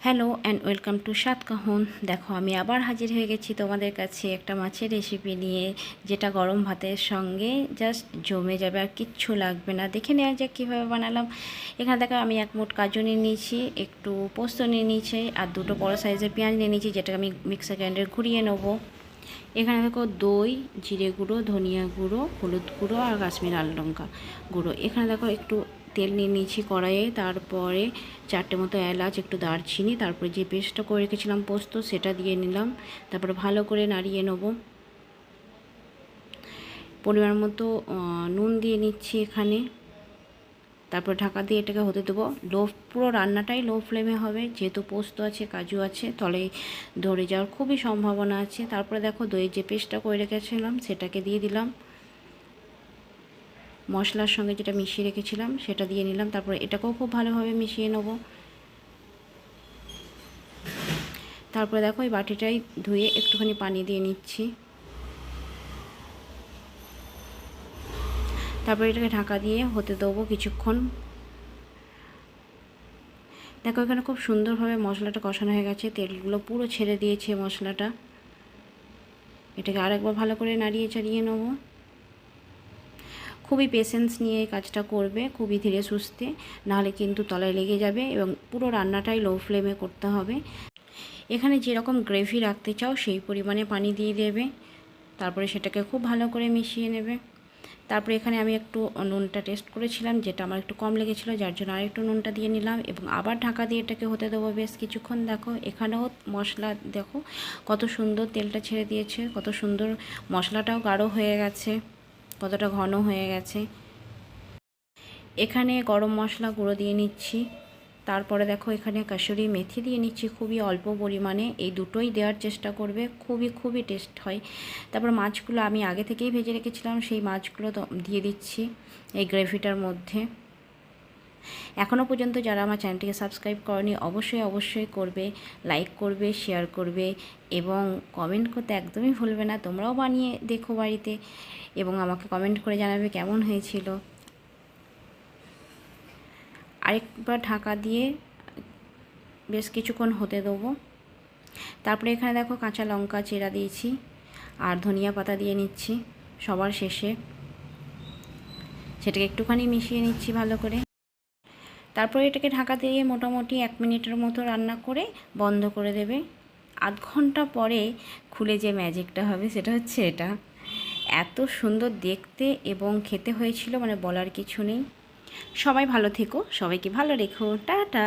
Hello and welcome to স্বাদ কাহন। দেখো আমি আবার হাজির হয়ে গেছি তোমাদের কাছে একটা মাছের রেসিপি নিয়ে, যেটা গরম ভাতের সঙ্গে জাস্ট জমে যাবে, আর কিচ্ছু লাগবে না। দেখে নেওয়া যাক কীভাবে বানালাম। এখানে দেখো আমি এক মুঠ কাজু নিয়ে নিয়েছি, একটু পোস্ত নিয়ে নিয়েছি, আর দুটো বড় সাইজের পেঁয়াজ নিয়ে নিয়েছি, যেটাকে আমি মিক্সার গ্রাইন্ডারে ঘুরিয়ে নেবো। এখানে দেখো দই, জিরে গুঁড়ো, ধনিয়া গুঁড়ো, হলুদ গুঁড়ো আর কাশ্মীর লাল লঙ্কা গুঁড়ো। এখানে দেখো একটু তেল নিয়ে নিয়েছি কড়াইয়ে, তারপরে 4টে মতো এলাচ, একটু দারচিনি, তারপরে যে পেস্টটা করে রেখেছিলাম পোস্ত সেটা দিয়ে নিলাম। তারপরে ভালো করে নাড়িয়ে নেব। পরিমাণ মতো নুন দিয়ে নিচ্ছি এখানে। তারপর ঢাকা দিয়ে এটাকে হতে দেবো। পুরো রান্নাটাই লো ফ্লেমে হবে, যেহেতু পোস্ত আছে, কাজু আছে, তলে ধরে যাওয়ার খুবই সম্ভাবনা আছে। তারপরে দেখো দইয়ের যে পেস্টটা করে রেখেছিলাম সেটাকে দিয়ে দিলাম, মশলার সঙ্গে যেটা মিশিয়ে রেখেছিলাম সেটা দিয়ে নিলাম। তারপরে এটাকেও খুব ভালোভাবে মিশিয়ে নেব। তারপরে দেখো এই বাটিটাই ধুয়ে একটুখানি পানি দিয়ে নিচ্ছি। তারপরে এটাকে ঢাকা দিয়ে হতে দেবো কিছুক্ষণ। দেখো এখানে খুব সুন্দরভাবে মশলাটা কষানো হয়ে গেছে, তেলগুলো পুরো ছেড়ে দিয়েছে মশলাটা। এটাকে আরেকবার ভালো করে নাড়িয়ে চাড়িয়ে নেব। খুবই পেশেন্স নিয়ে এই কাজটা করবে, খুবই ধীরে সুস্থে, নাহলে কিন্তু তলায় লেগে যাবে, এবং পুরো রান্নাটাই লো ফ্লেমে করতে হবে। এখানে যেরকম গ্রেভি রাখতে চাও সেই পরিমাণে পানি দিয়ে দেবে। তারপরে সেটাকে খুব ভালো করে মিশিয়ে নেবে। তারপরে এখানে আমি একটু নুনটা টেস্ট করেছিলাম, যেটা আমার একটু কম লেগেছিলো, যার জন্য আরেকটু নুনটা দিয়ে নিলাম, এবং আবার ঢাকা দিয়ে এটাকে হতে দেবো বেশ কিছুক্ষণ। দেখো এখানেও মশলা দেখো কত সুন্দর তেলটা ছেড়ে দিয়েছে, কত সুন্দর মশলাটাও গাঢ় হয়ে গেছে, কতটা ঘন হয়ে গেছে। এখানে গরম মশলা গুঁড়ো দিয়ে নিচ্ছি। তারপরে দেখো এখানে কাসুরি মেথি দিয়ে নিচ্ছি খুবই অল্প পরিমাণে। এই দুটোই দেওয়ার চেষ্টা করবে, খুবই টেস্ট হয়। তারপর মাছগুলো আমি আগে থেকেই ভেজে রেখেছিলাম, সেই মাছগুলো তো দিয়ে দিচ্ছি এই গ্রেভিটার মধ্যে। এখনও পর্যন্ত যারা আমার চ্যানেলটিকে সাবস্ক্রাইব করনি অবশ্যই করবে, লাইক করবে, শেয়ার করবে, এবং কমেন্ট করতে একদমই ভুলবে না। তোমরাও বানিয়ে দেখো বাড়িতে, এবং আমাকে কমেন্ট করে জানাবে কেমন হয়েছিল। আরেকবার ঢাকা দিয়ে বেশ কিছুক্ষণ হতে দেবো। তারপরে এখানে দেখো কাঁচা লঙ্কা চেরা দিয়েছি, আর ধনিয়া পাতা দিয়ে নিচ্ছি সবার শেষে। সেটাকে একটুখানি মিশিয়ে নিচ্ছি ভালো করে। তারপরে এটাকে ঢাকা দিয়ে মোটামুটি 1 মিনিটের মতো রান্না করে বন্ধ করে দেবে। আধ ঘন্টা পরে খুলে যে ম্যাজিকটা হবে সেটা হচ্ছে এটা। এত সুন্দর দেখতে এবং খেতে হয়েছিল, মানে বলার কিছু নেই। সবাই ভালো থেকো, সবাইকে ভালো রেখো, টাটা।